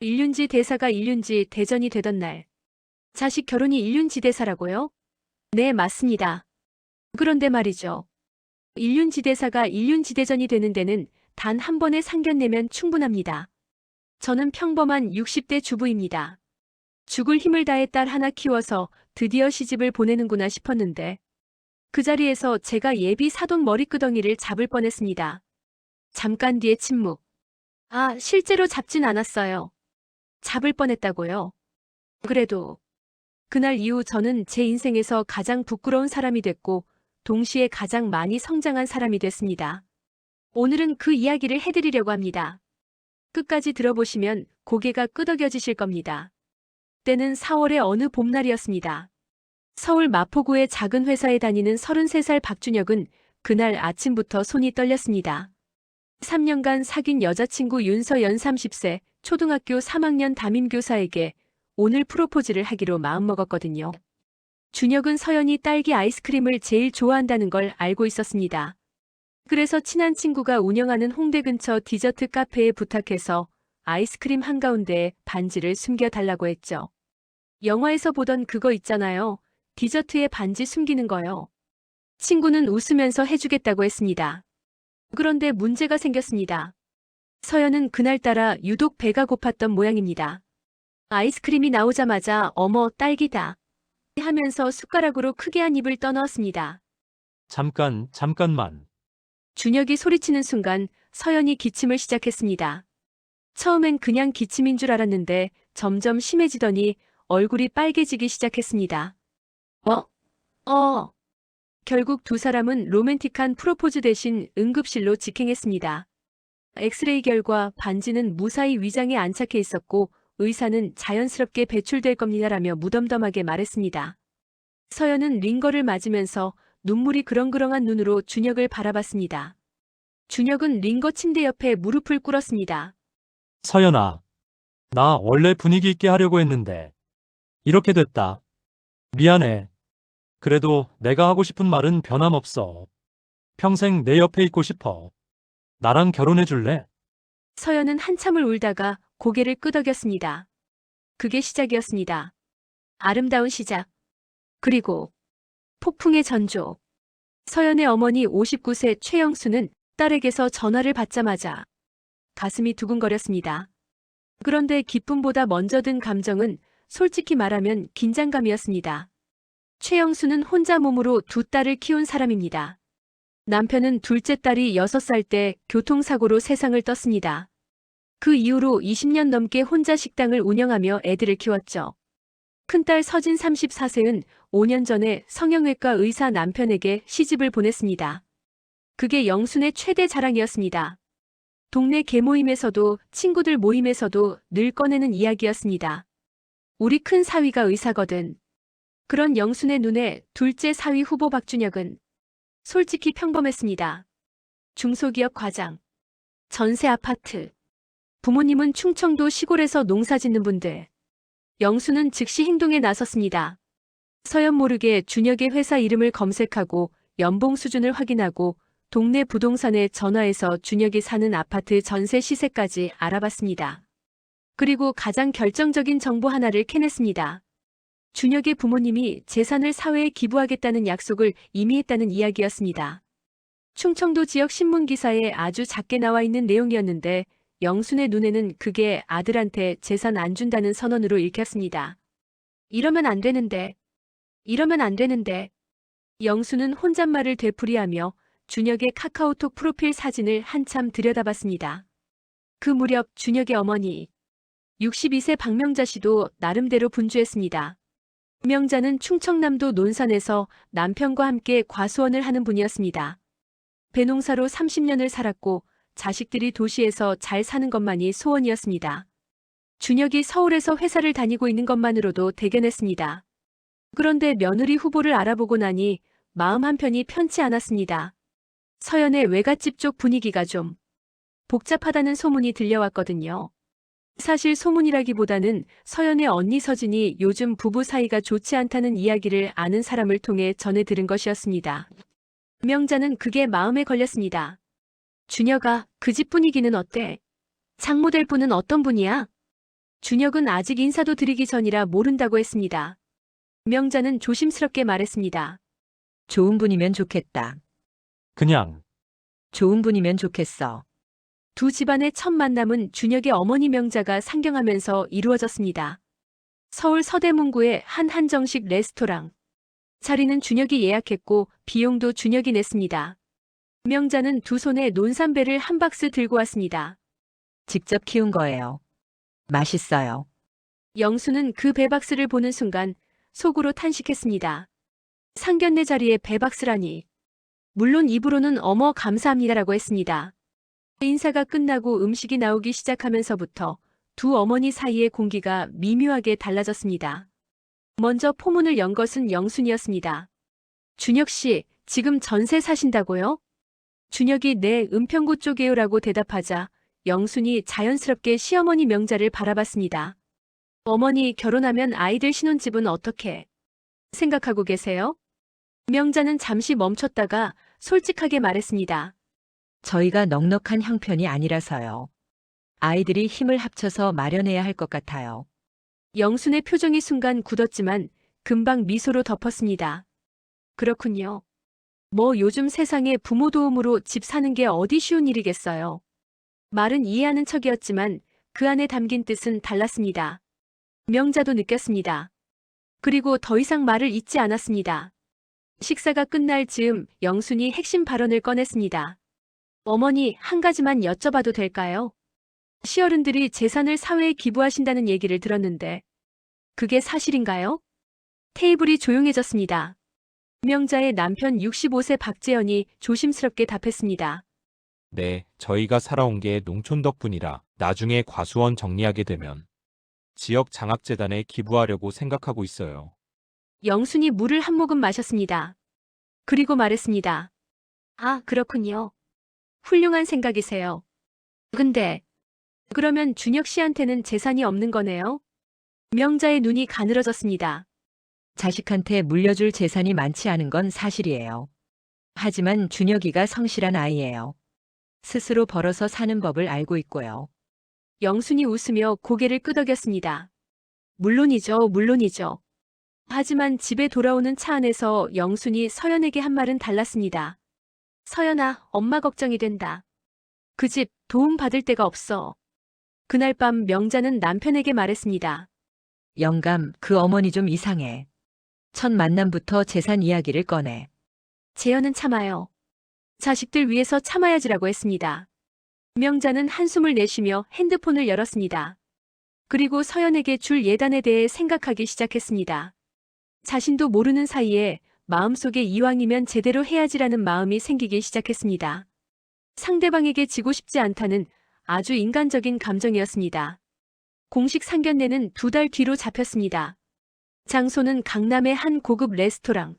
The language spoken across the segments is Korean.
일륜지 대사가 일륜지 대전이 되던 날. 자식 결혼이 일륜지 대사라고요? 네, 맞습니다. 그런데 말이죠. 일륜지 대사가 일륜지 대전이 되는 데는 단 한 번의 상견례면 충분합니다. 저는 평범한 60대 주부입니다. 죽을 힘을 다해 딸 하나 키워서 드디어 시집을 보내는구나 싶었는데 그 자리에서 제가 예비 사돈 머리끄덩이를 잡을 뻔했습니다. 잠깐 뒤에 침묵. 아, 실제로 잡진 않았어요. 잡을 뻔했다고요? 그래도 그날 이후 저는 제 인생에서 가장 부끄러운 사람이 됐고 동시에 가장 많이 성장한 사람이 됐습니다. 오늘은 그 이야기를 해드리려고 합니다. 끝까지 들어보시면 고개가 끄덕여지실 겁니다. 때는 4월의 어느 봄날이었습니다. 서울 마포구의 작은 회사에 다니는 33살 박준혁은 그날 아침부터 손이 떨렸습니다. 3년간 사귄 여자친구 윤서연 30세 초등학교 3학년 담임교사에게 오늘 프로포즈를 하기로 마음먹었거든요. 준혁은 서연이 딸기 아이스크림을 제일 좋아한다는 걸 알고 있었습니다. 그래서 친한 친구가 운영하는 홍대 근처 디저트 카페에 부탁해서 아이스크림 한가운데에 반지를 숨겨달라고 했죠. 영화에서 보던 그거 있잖아요. 디저트에 반지 숨기는 거요. 친구는 웃으면서 해주겠다고 했습니다. 그런데 문제가 생겼습니다. 서연은 그날따라 유독 배가 고팠던 모양입니다. 아이스크림이 나오자마자 어머 딸기다 하면서 숟가락으로 크게 한 입을 떠넣었습니다. 잠깐만. 준혁이 소리치는 순간 서연이 기침을 시작했습니다. 처음엔 그냥 기침인 줄 알았는데 점점 심해지더니 얼굴이 빨개지기 시작했습니다. 결국 두 사람은 로맨틱한 프로포즈 대신 응급실로 직행했습니다. 엑스레이 결과 반지는 무사히 위장에 안착해 있었고 의사는 자연스럽게 배출될 겁니다라며 무덤덤하게 말했습니다. 서연은 링거를 맞으면서 눈물이 그렁그렁한 눈으로 준혁을 바라봤습니다. 준혁은 링거 침대 옆에 무릎을 꿇었습니다. 서연아. 나 원래 분위기 있게 하려고 했는데 이렇게 됐다. 미안해. 그래도 내가 하고 싶은 말은 변함없어. 평생 내 옆에 있고 싶어. 나랑 결혼해 줄래? 서연은 한참을 울다가 고개를 끄덕였습니다. 그게 시작이었습니다. 아름다운 시작. 그리고 폭풍의 전조. 서연의 어머니 59세 최영수는 딸에게서 전화를 받자마자 가슴이 두근거렸습니다. 그런데 기쁨보다 먼저 든 감정은 솔직히 말하면 긴장감이었습니다. 최영수는 혼자 몸으로 두 딸을 키운 사람입니다. 남편은 둘째 딸이 6살 때 교통사고로 세상을 떴습니다. 그 이후로 20년 넘게 혼자 식당을 운영하며 애들을 키웠죠. 큰딸 서진 34세는 5년 전에 성형외과 의사 남편에게 시집을 보냈습니다. 그게 영순의 최대 자랑이었습니다. 동네 계모임에서도 친구들 모임에서도 늘 꺼내는 이야기였습니다. 우리 큰 사위가 의사거든. 그런 영순의 눈에 둘째 사위 후보 박준혁은 솔직히 평범했습니다. 중소기업 과장, 전세 아파트. 부모님은 충청도 시골에서 농사 짓는 분들. 영수는 즉시 행동에 나섰습니다. 서연 모르게 준혁의 회사 이름을 검색하고 연봉 수준을 확인하고 동네 부동산에 전화해서 준혁이 사는 아파트 전세 시세까지 알아봤습니다. 그리고 가장 결정적인 정보 하나를 캐냈습니다. 준혁의 부모님이 재산을 사회에 기부하겠다는 약속을 이미 했다는 이야기였습니다. 충청도 지역 신문 기사에 아주 작게 나와 있는 내용이었는데 영순의 눈에는 그게 아들한테 재산 안 준다는 선언으로 읽혔습니다. 이러면 안 되는데. 영수는 혼잣말을 되풀이하며 준혁의 카카오톡 프로필 사진을 한참 들여다봤습니다. 그 무렵 준혁의 어머니 62세 박명자 씨도 나름대로 분주했습니다. 박명자는 충청남도 논산에서 남편과 함께 과수원을 하는 분이었습니다. 배농사로 30년을 살았고 자식들이 도시에서 잘 사는 것만이 소원이었습니다. 준혁이 서울에서 회사를 다니고 있는 것만으로도 대견했습니다. 그런데 며느리 후보를 알아보고 나니 마음 한편이 편치 않았습니다. 서연의 외갓집 쪽 분위기가 좀 복잡하다는 소문이 들려왔거든요. 사실 소문이라기보다는 서연의 언니 서진이 요즘 부부 사이가 좋지 않다는 이야기를 아는 사람을 통해 전해 들은 것이었습니다. 명자는 그게 마음에 걸렸습니다. 준혁아, 그 집 분위기는 어때? 장모될 분은 어떤 분이야? 준혁은 아직 인사도 드리기 전이라 모른다고 했습니다. 명자는 조심스럽게 말했습니다. 좋은 분이면 좋겠다. 그냥 좋은 분이면 좋겠어. 두 집안의 첫 만남은 준혁의 어머니 명자가 상경하면서 이루어졌습니다. 서울 서대문구의 한 한정식 레스토랑. 자리는 준혁이 예약했고 비용도 준혁이 냈습니다. 명자는 두 손에 논산배를 한 박스 들고 왔습니다. 직접 키운 거예요. 맛있어요. 영수는 그 배박스를 보는 순간 속으로 탄식했습니다. 상견례 자리에 배박스라니. 물론 입으로는 어머 감사합니다라고 했습니다. 인사가 끝나고 음식이 나오기 시작하면서부터 두 어머니 사이의 공기가 미묘하게 달라졌습니다. 먼저 포문을 연 것은 영순이었습니다. 준혁 씨, 지금 전세 사신다고요? 준혁이 네, 은평구 쪽이요라고 대답하자 영순이 자연스럽게 시어머니 명자를 바라봤습니다. 어머니 결혼하면 아이들 신혼집은 어떻게 생각하고 계세요? 명자는 잠시 멈췄다가 솔직하게 말했습니다. 저희가 넉넉한 형편이 아니라서요. 아이들이 힘을 합쳐서 마련해야 할 것 같아요. 영순의 표정이 순간 굳었지만 금방 미소로 덮었습니다. 그렇군요. 뭐 요즘 세상에 부모 도움으로 집 사는 게 어디 쉬운 일이겠어요. 말은 이해하는 척이었지만 그 안에 담긴 뜻은 달랐습니다. 명자도 느꼈습니다. 그리고 더 이상 말을 잇지 않았습니다. 식사가 끝날 즈음 영순이 핵심 발언을 꺼냈습니다. 어머니, 한 가지만 여쭤봐도 될까요? 시어른들이 재산을 사회에 기부하신다는 얘기를 들었는데 그게 사실인가요? 테이블이 조용해졌습니다. 명자의 남편 65세 박재현이 조심스럽게 답했습니다. 네, 저희가 살아온 게 농촌 덕분이라 나중에 과수원 정리하게 되면 지역 장학재단에 기부하려고 생각하고 있어요. 영순이 물을 한 모금 마셨습니다. 그리고 말했습니다. 아, 그렇군요. 훌륭한 생각이세요. 근데 그러면 준혁 씨한테는 재산이 없는 거네요? 명자의 눈이 가늘어졌습니다. 자식한테 물려줄 재산이 많지 않은 건 사실이에요. 하지만 준혁이가 성실한 아이예요. 스스로 벌어서 사는 법을 알고 있고요. 영순이 웃으며 고개를 끄덕였습니다. 물론이죠, 물론이죠. 하지만 집에 돌아오는 차 안에서 영순이 서연에게 한 말은 달랐습니다. 서연아, 엄마 걱정이 된다. 그 집 도움 받을 데가 없어. 그날 밤 명자는 남편에게 말했습니다. 영감, 그 어머니 좀 이상해. 첫 만남부터 재산 이야기를 꺼내. 재현은 참아요. 자식들 위해서 참아야지라고 했습니다. 명자는 한숨을 내쉬며 핸드폰을 열었습니다. 그리고 서연에게 줄 예단에 대해 생각하기 시작했습니다. 자신도 모르는 사이에 마음속에 이왕이면 제대로 해야지라는 마음이 생기기 시작했습니다. 상대방에게 지고 싶지 않다는 아주 인간적인 감정이었습니다. 공식 상견례는 2달 뒤로 잡혔습니다. 장소는 강남의 한 고급 레스토랑.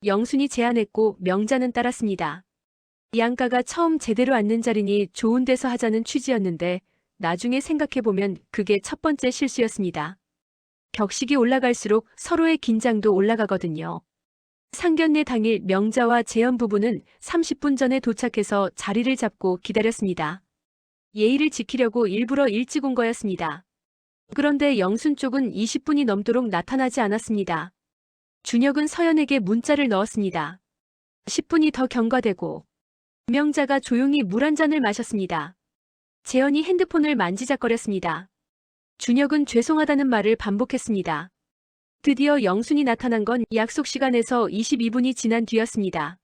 영순이 제안했고 명자는 따랐습니다. 양가가 처음 제대로 앉는 자리니 좋은 데서 하자는 취지였는데 나중에 생각해보면 그게 첫 번째 실수였습니다. 격식이 올라갈수록 서로의 긴장도 올라가거든요. 상견례 당일 명자와 재현 부부는 30분 전에 도착해서 자리를 잡고 기다렸습니다. 예의를 지키려고 일부러 일찍 온 거였습니다. 그런데 영순 쪽은 20분이 넘도록 나타나지 않았습니다. 준혁은 서연에게 문자를 넣었습니다. 10분이 더 경과되고 명자가 조용히 물 한 잔을 마셨습니다. 재현이 핸드폰을 만지작거렸습니다. 준혁은 죄송하다는 말을 반복했습니다. 드디어 영순이 나타난 건 약속 시간에서 22분이 지난 뒤였습니다.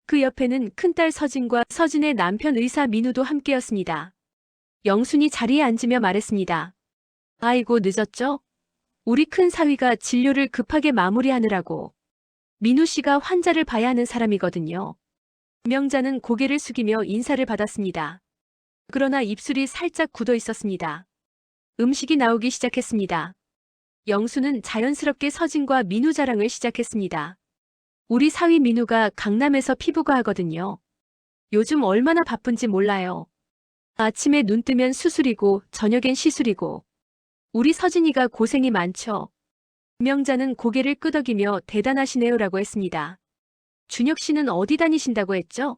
그 옆에는 큰딸 서진과 서진의 남편 의사 민우도 함께였습니다. 영순이 자리에 앉으며 말했습니다. 아이고 늦었죠? 우리 큰 사위가 진료를 급하게 마무리하느라고. 민우 씨가 환자를 봐야 하는 사람이거든요. 명자는 고개를 숙이며 인사를 받았습니다. 그러나 입술이 살짝 굳어 있었습니다. 음식이 나오기 시작했습니다. 영수는 자연스럽게 서진과 민우 자랑을 시작했습니다. 우리 사위 민우가 강남에서 피부과 하거든요. 요즘 얼마나 바쁜지 몰라요. 아침에 눈 뜨면 수술이고 저녁엔 시술이고. 우리 서진이가 고생이 많죠. 명자는 고개를 끄덕이며 대단하시네요라고 했습니다. 준혁 씨는 어디 다니신다고 했죠?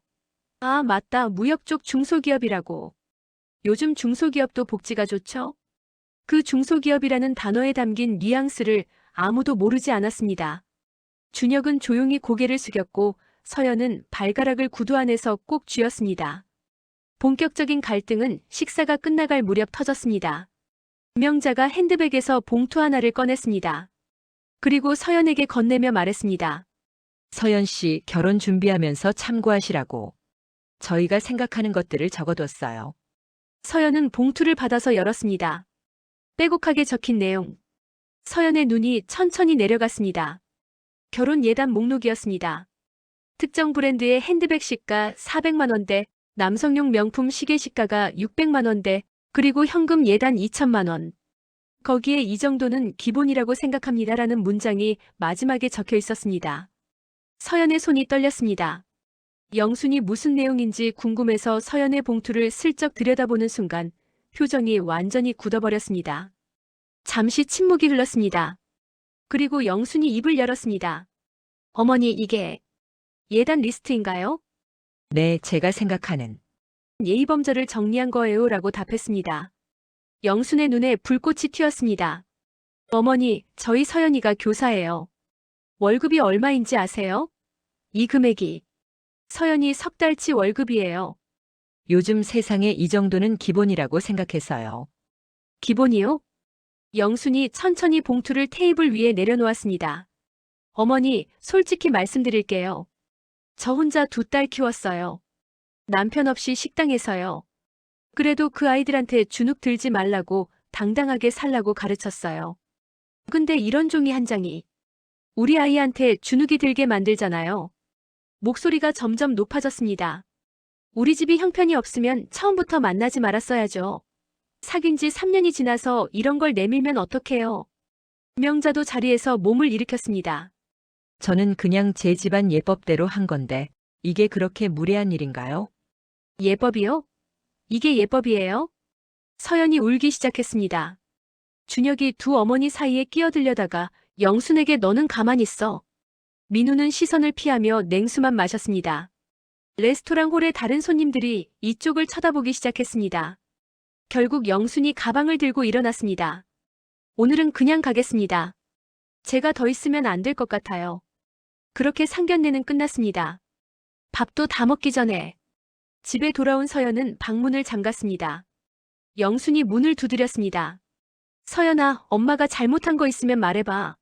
아, 맞다. 무역 쪽 중소기업이라고. 요즘 중소기업도 복지가 좋죠? 그 중소기업이라는 단어에 담긴 뉘앙스를 아무도 모르지 않았습니다. 준혁은 조용히 고개를 숙였고 서연은 발가락을 구두 안에서 꼭 쥐었습니다. 본격적인 갈등은 식사가 끝나갈 무렵 터졌습니다. 명자가 핸드백에서 봉투 하나를 꺼냈습니다. 그리고 서연에게 건네며 말했습니다. 서연 씨 결혼 준비하면서 참고하시라고. 저희가 생각하는 것들을 적어뒀어요. 서연은 봉투를 받아서 열었습니다. 빼곡하게 적힌 내용. 서연의 눈이 천천히 내려갔습니다. 결혼 예단 목록이었습니다. 특정 브랜드의 핸드백 시가 400만 원대, 남성용 명품 시계 시가가 600만 원대, 그리고 현금 예단 2천만 원. 거기에 이 정도는 기본이라고 생각합니다라는 문장이 마지막에 적혀 있었습니다. 서연의 손이 떨렸습니다. 영순이 무슨 내용인지 궁금해서 서연의 봉투를 슬쩍 들여다보는 순간 표정이 완전히 굳어버렸습니다. 잠시 침묵이 흘렀습니다. 그리고 영순이 입을 열었습니다. 어머니, 이게 예단 리스트인가요? 네, 제가 생각하는. 예의범절을 정리한 거예요 라고 답했습니다. 영순의 눈에 불꽃이 튀었습니다. 어머니, 저희 서연이가 교사예요. 월급이 얼마인지 아세요? 이 금액이 서연이 석 달치 월급이에요. 요즘 세상에 이 정도는 기본이라고 생각해서요. 기본이요? 영순이 천천히 봉투를 테이블 위에 내려놓았습니다. 어머니, 솔직히 말씀드릴게요. 저 혼자 2딸 키웠어요. 남편 없이 식당에서요. 그래도 그 아이들한테 주눅 들지 말라고 당당하게 살라고 가르쳤어요. 근데 이런 종이 한 장이 우리 아이한테 주눅이 들게 만들잖아요. 목소리가 점점 높아졌습니다. 우리 집이 형편이 없으면 처음부터 만나지 말았어야죠. 사귄 지 3년이 지나서 이런 걸 내밀면 어떡해요. 명자도 자리에서 몸을 일으켰습니다. 저는 그냥 제 집안 예법대로 한 건데 이게 그렇게 무례한 일인가요? 예법이요? 이게 예법이에요? 서연이 울기 시작했습니다. 준혁이 두 어머니 사이에 끼어들려다가 영순에게 너는 가만히 있어. 민우는 시선을 피하며 냉수만 마셨습니다. 레스토랑 홀의 다른 손님들이 이쪽을 쳐다보기 시작했습니다. 결국 영순이 가방을 들고 일어났습니다. 오늘은 그냥 가겠습니다. 제가 더 있으면 안 될 것 같아요. 그렇게 상견례는 끝났습니다. 밥도 다 먹기 전에 집에 돌아온 서연은 방문을 잠갔습니다. 영순이 문을 두드렸습니다. 서연아, 엄마가 잘못한 거 있으면 말해봐.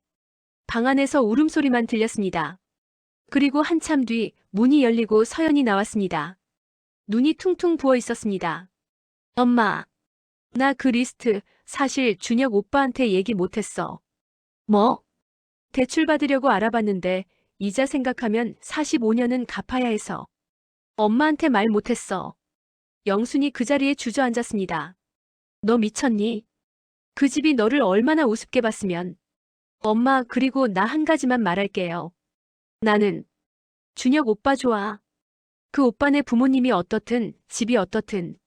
방 안에서 울음소리만 들렸습니다. 그리고 한참 뒤 문이 열리고 서연이 나왔습니다. 눈이 퉁퉁 부어 있었습니다. 엄마, 나 그 리스트 사실 준혁 오빠한테 얘기 못했어. 뭐? 대출 받으려고 알아봤는데 이자 생각하면 45년은 갚아야 해서. 엄마한테 말 못했어. 영순이 그 자리에 주저앉았습니다. 너 미쳤니? 그 집이 너를 얼마나 우습게 봤으면. 엄마, 그리고 나 한 가지만 말할게요. 나는 준혁 오빠 좋아. 그 오빠네 부모님이 어떻든 집이 어떻든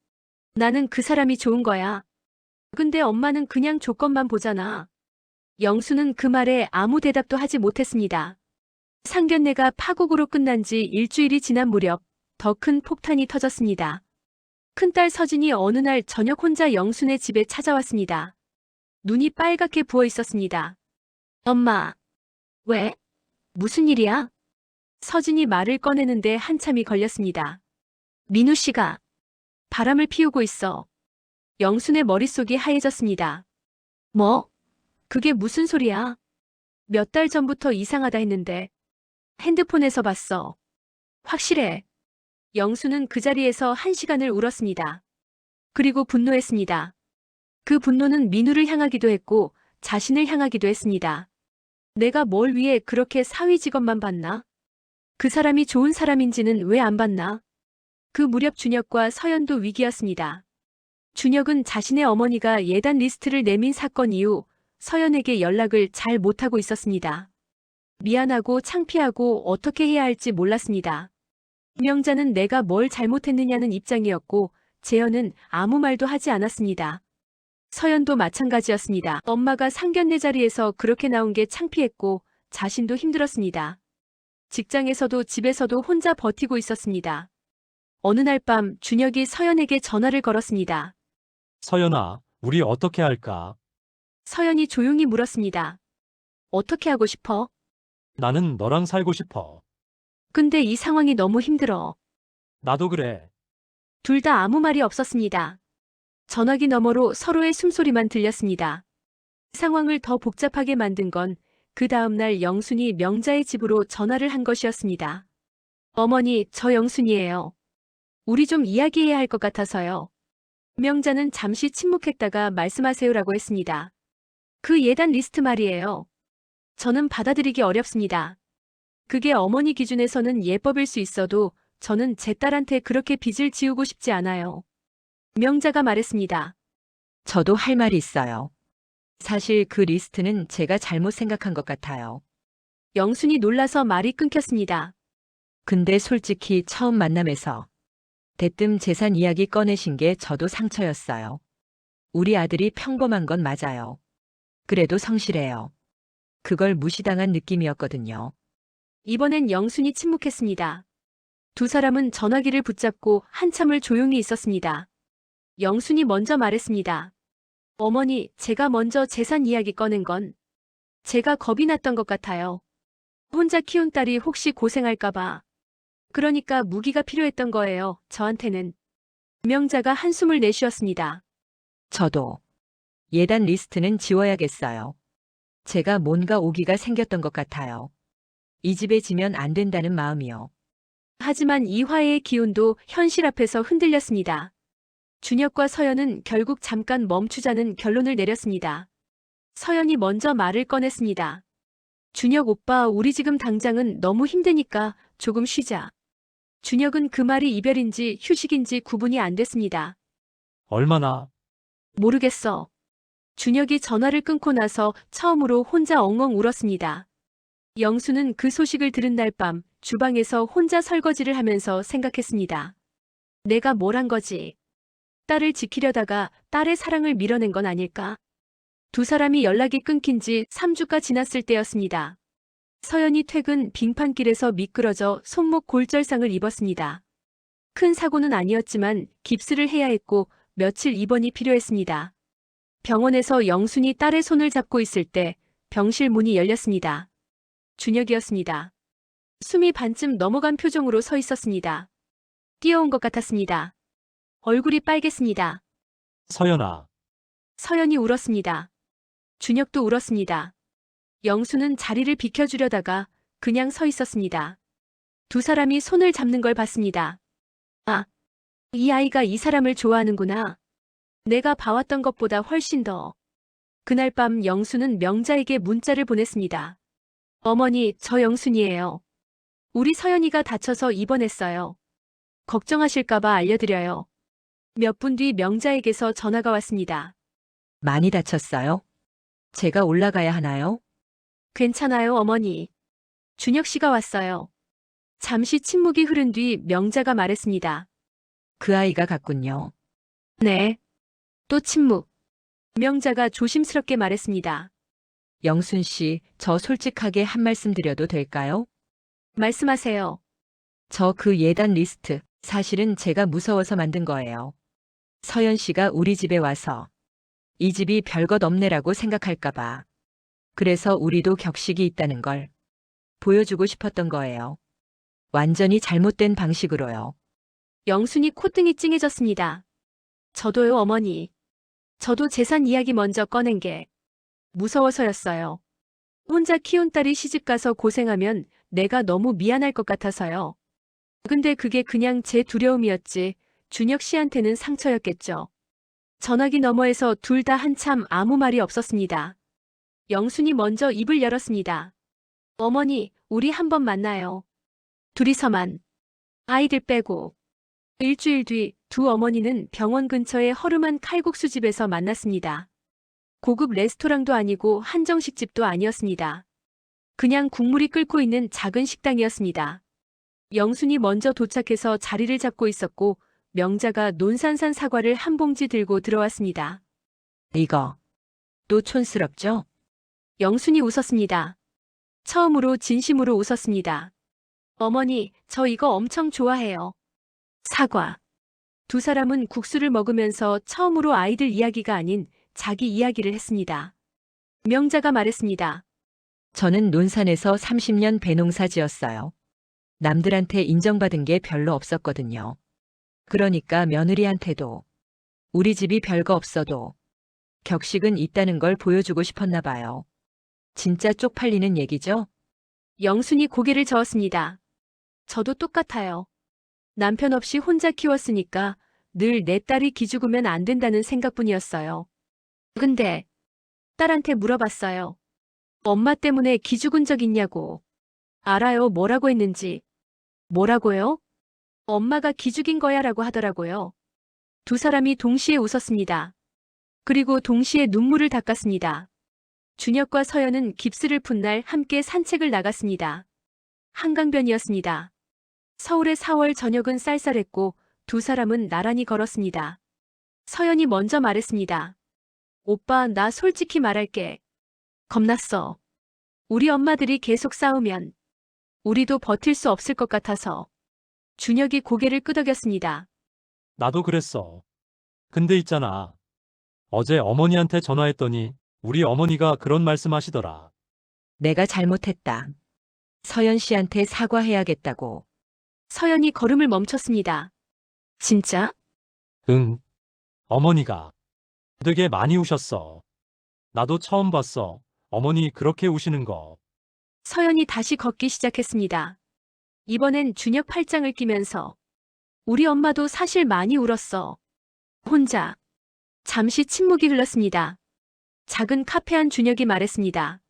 나는 그 사람이 좋은 거야. 근데 엄마는 그냥 조건만 보잖아. 영수는 그 말에 아무 대답도 하지 못했습니다. 상견례가 파국으로 끝난 지 일주일이 지난 무렵 더 큰 폭탄이 터졌습니다. 큰딸 서진이 어느 날 저녁 혼자 영순의 집에 찾아왔습니다. 눈이 빨갛게 부어 있었습니다. 엄마, 왜? 무슨 일이야? 서진이 말을 꺼내는데 한참이 걸렸습니다. 민우 씨가 바람을 피우고 있어. 영순의 머릿속이 하얘졌습니다. 뭐? 그게 무슨 소리야? 몇 달 전부터 이상하다 했는데 핸드폰에서 봤어. 확실해. 영수는 그 자리에서 1시간을 울었습니다. 그리고 분노했습니다. 그 분노는 민우를 향하기도 했고 자신을 향하기도 했습니다. 내가 뭘 위해 그렇게 사위 직업만 봤나? 그 사람이 좋은 사람인지는 왜 안 봤나? 그 무렵 준혁과 서연도 위기였습니다. 준혁은 자신의 어머니가 예단 리스트를 내민 사건 이후 서연에게 연락을 잘 못하고 있었습니다. 미안하고 창피하고 어떻게 해야 할지 몰랐습니다. 명자는 내가 뭘 잘못했느냐는 입장이었고 재현은 아무 말도 하지 않았습니다. 서연도 마찬가지였습니다. 엄마가 상견례 자리에서 그렇게 나온 게 창피했고 자신도 힘들었습니다. 직장에서도 집에서도 혼자 버티고 있었습니다. 어느 날 밤 준혁이 서연에게 전화를 걸었습니다. 서연아, 우리 어떻게 할까? 서연이 조용히 물었습니다. 어떻게 하고 싶어? 나는 너랑 살고 싶어. 근데 이 상황이 너무 힘들어. 나도 그래. 둘 다 아무 말이 없었습니다. 전화기 너머로 서로의 숨소리만 들렸습니다. 상황을 더 복잡하게 만든 건 그 다음날 영순이 명자의 집으로 전화를 한 것이었습니다. 어머니, 저 영순이에요. 우리 좀 이야기해야 할 것 같아서요. 명자는 잠시 침묵했다가 말씀하세요라고 했습니다. 그 예단 리스트 말이에요. 저는 받아들이기 어렵습니다. 그게 어머니 기준에서는 예법일 수 있어도 저는 제 딸한테 그렇게 빚을 지우고 싶지 않아요. 명자가 말했습니다. 저도 할 말이 있어요. 사실 그 리스트는 제가 잘못 생각한 것 같아요. 영순이 놀라서 말이 끊겼습니다. 근데 솔직히 처음 만남에서 대뜸 재산 이야기 꺼내신 게 저도 상처였어요. 우리 아들이 평범한 건 맞아요. 그래도 성실해요. 그걸 무시당한 느낌이었거든요. 이번엔 영순이 침묵했습니다. 두 사람은 전화기를 붙잡고 한참을 조용히 있었습니다. 영순이 먼저 말했습니다. 어머니, 제가 먼저 재산 이야기 꺼낸 건 제가 겁이 났던 것 같아요. 혼자 키운 딸이 혹시 고생할까봐. 그러니까 무기가 필요했던 거예요, 저한테는. 명자가 한숨을 내쉬었습니다. 저도 예단 리스트는 지워야겠어요. 제가 뭔가 오기가 생겼던 것 같아요. 이 집에 지면 안 된다는 마음이요. 하지만 이 화해의 기운도 현실 앞에서 흔들렸습니다. 준혁과 서연은 결국 잠깐 멈추자는 결론을 내렸습니다. 서연이 먼저 말을 꺼냈습니다. 준혁 오빠, 우리 지금 당장은 너무 힘드니까 조금 쉬자. 준혁은 그 말이 이별인지 휴식인지 구분이 안 됐습니다. 얼마나? 모르겠어. 준혁이 전화를 끊고 나서 처음으로 혼자 엉엉 울었습니다. 영수는 그 소식을 들은 날 밤 주방에서 혼자 설거지를 하면서 생각했습니다. 내가 뭘 한 거지? 딸을 지키려다가 딸의 사랑을 밀어낸 건 아닐까? 두 사람이 연락이 끊긴 지 3주가 지났을 때였습니다. 서연이 퇴근 빙판길에서 미끄러져 손목 골절상을 입었습니다. 큰 사고는 아니었지만 깁스를 해야 했고 며칠 입원이 필요했습니다. 병원에서 영순이 딸의 손을 잡고 있을 때 병실 문이 열렸습니다. 준혁이었습니다. 숨이 반쯤 넘어간 표정으로 서 있었습니다. 뛰어온 것 같았습니다. 얼굴이 빨갰습니다. 서연아. 서연이 울었습니다. 준혁도 울었습니다. 영수는 자리를 비켜주려다가 그냥 서 있었습니다. 두 사람이 손을 잡는 걸 봤습니다. 아, 이 아이가 이 사람을 좋아하는구나. 내가 봐왔던 것보다 훨씬 더. 그날 밤 영수는 명자에게 문자를 보냈습니다. 어머니, 저 영순이에요. 우리 서연이가 다쳐서 입원했어요. 걱정하실까봐 알려드려요. 몇 분 뒤 명자에게서 전화가 왔습니다. 많이 다쳤어요? 제가 올라가야 하나요? 괜찮아요, 어머니. 준혁 씨가 왔어요. 잠시 침묵이 흐른 뒤 명자가 말했습니다. 그 아이가 갔군요. 네. 또 침묵. 명자가 조심스럽게 말했습니다. 영순 씨, 저 솔직하게 한 말씀 드려도 될까요? 말씀하세요. 저 그 예단 리스트, 사실은 제가 무서워서 만든 거예요. 서연 씨가 우리 집에 와서 이 집이 별것 없네라고 생각할까봐. 그래서 우리도 격식이 있다는 걸 보여주고 싶었던 거예요. 완전히 잘못된 방식으로요. 영순이 콧등이 찡해졌습니다. 저도요, 어머니. 저도 재산 이야기 먼저 꺼낸 게 무서워서였어요. 혼자 키운 딸이 시집가서 고생하면 내가 너무 미안할 것 같아서요. 근데 그게 그냥 제 두려움이었지 준혁 씨한테는 상처였겠죠. 전화기 너머에서 둘 다 한참 아무 말이 없었습니다. 영순이 먼저 입을 열었습니다. 어머니, 우리 한번 만나요. 둘이서만. 아이들 빼고. 일주일 뒤 두 어머니는 병원 근처의 허름한 칼국수집에서 만났습니다. 고급 레스토랑도 아니고 한정식집도 아니었습니다. 그냥 국물이 끓고 있는 작은 식당이었습니다. 영순이 먼저 도착해서 자리를 잡고 있었고 명자가 논산산 사과를 한 봉지 들고 들어왔습니다. 이거 또 촌스럽죠? 영순이 웃었습니다. 처음으로 진심으로 웃었습니다. 어머니, 저 이거 엄청 좋아해요. 사과. 두 사람은 국수를 먹으면서 처음으로 아이들 이야기가 아닌 자기 이야기를 했습니다. 명자가 말했습니다. 저는 논산에서 30년 배농사 지었어요. 남들한테 인정받은 게 별로 없었거든요. 그러니까 며느리한테도 우리 집이 별거 없어도 격식은 있다는 걸 보여주고 싶었나 봐요. 진짜 쪽팔리는 얘기죠? 영순이 고개를 저었습니다. 저도 똑같아요. 남편 없이 혼자 키웠으니까 늘 내 딸이 기죽으면 안 된다는 생각뿐이었어요. 근데 딸한테 물어봤어요. 엄마 때문에 기죽은 적 있냐고. 알아요, 뭐라고 했는지. 뭐라고요? 엄마가 기죽인 거야 라고 하더라고요. 두 사람이 동시에 웃었습니다. 그리고 동시에 눈물을 닦았습니다. 준혁과 서연은 깁스를 푼 날 함께 산책을 나갔습니다. 한강변이었습니다. 서울의 4월 저녁은 쌀쌀했고 두 사람은 나란히 걸었습니다. 서연이 먼저 말했습니다. 오빠, 나 솔직히 말할게. 겁났어. 우리 엄마들이 계속 싸우면 우리도 버틸 수 없을 것 같아서. 준혁이 고개를 끄덕였습니다. 나도 그랬어. 근데 있잖아. 어제 어머니한테 전화했더니 우리 어머니가 그런 말씀 하시더라. 내가 잘못했다. 서연 씨한테 사과해야겠다고. 서연이 걸음을 멈췄습니다. 진짜? 응. 어머니가 되게 많이 우셨어. 나도 처음 봤어. 어머니 그렇게 우시는 거. 서연이 다시 걷기 시작했습니다. 이번엔 준혁 팔짱을 끼면서 우리 엄마도 사실 많이 울었어. 혼자. 잠시 침묵이 흘렀습니다. 작은 카페 안 준혁이 말했습니다.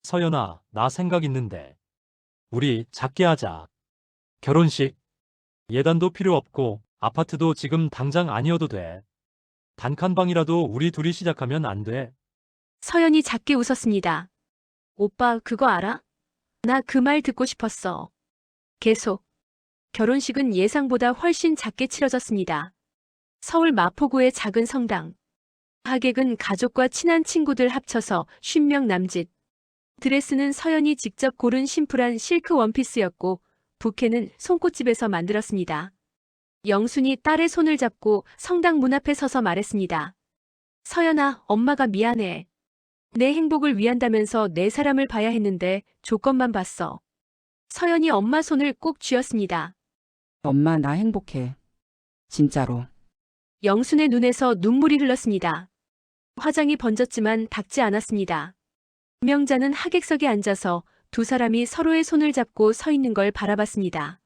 서연아, 나 생각 있는데. 우리 작게 하자. 결혼식. 예단도 필요 없고 아파트도 지금 당장 아니어도 돼. 단칸방이라도 우리 둘이 시작하면 안 돼. 서연이 작게 웃었습니다. 오빠, 그거 알아? 나 그 말 듣고 싶었어. 계속. 결혼식은 예상보다 훨씬 작게 치러졌습니다. 서울 마포구의 작은 성당. 하객은 가족과 친한 친구들 합쳐서 50명 남짓. 드레스는 서연이 직접 고른 심플한 실크 원피스였고 부케는 손꽃집에서 만들었습니다. 영순이 딸의 손을 잡고 성당 문 앞에 서서 말했습니다. 서연아, 엄마가 미안해. 내 행복을 위한다면서 내 사람을 봐야 했는데 조건만 봤어. 서연이 엄마 손을 꼭 쥐었습니다. 엄마, 나 행복해. 진짜로. 영순의 눈에서 눈물이 흘렀습니다. 화장이 번졌지만 닿지 않았습니다. 명자는 하객석에 앉아서 두 사람이 서로의 손을 잡고 서 있는 걸 바라봤습니다.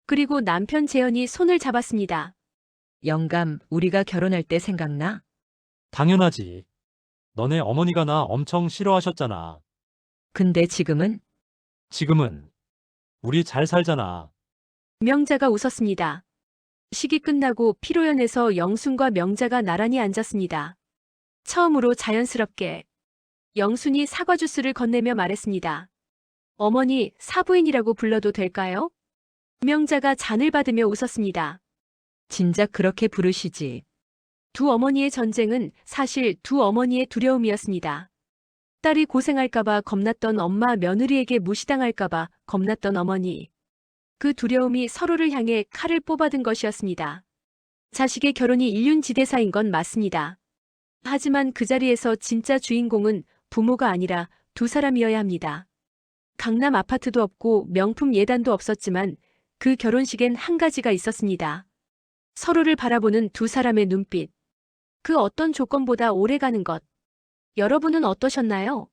그리고 남편 재현이 손을 잡았습니다. 영감, 우리가 결혼할 때 생각나? 당연하지. 너네 어머니가 나 엄청 싫어하셨잖아. 근데 지금은? 지금은 우리 잘 살잖아. 명자가 웃었습니다. 식이 끝나고 피로연에서 영순과 명자가 나란히 앉았습니다. 처음으로 자연스럽게 영순이 사과 주스를 건네며 말했습니다. 어머니, 사부인이라고 불러도 될까요? 명자가 잔을 받으며 웃었습니다. 진작 그렇게 부르시지. 두 어머니의 전쟁은 사실 두 어머니의 두려움이었습니다. 딸이 고생할까봐 겁났던 엄마, 며느리에게 무시당할까봐 겁났던 어머니. 그 두려움이 서로를 향해 칼을 뽑아든 것이었습니다. 자식의 결혼이 일륜지대사인 건 맞습니다. 하지만 그 자리에서 진짜 주인공은 부모가 아니라 두 사람이어야 합니다. 강남 아파트도 없고 명품 예단도 없었지만 그 결혼식엔 한 가지가 있었습니다. 서로를 바라보는 두 사람의 눈빛. 그 어떤 조건보다 오래가는 것. 여러분은 어떠셨나요?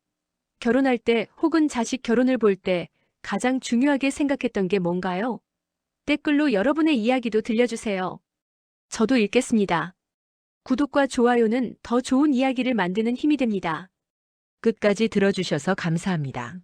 결혼할 때 혹은 자식 결혼을 볼 때 가장 중요하게 생각했던 게 뭔가요? 댓글로 여러분의 이야기도 들려주세요. 저도 읽겠습니다. 구독과 좋아요는 더 좋은 이야기를 만드는 힘이 됩니다. 끝까지 들어주셔서 감사합니다.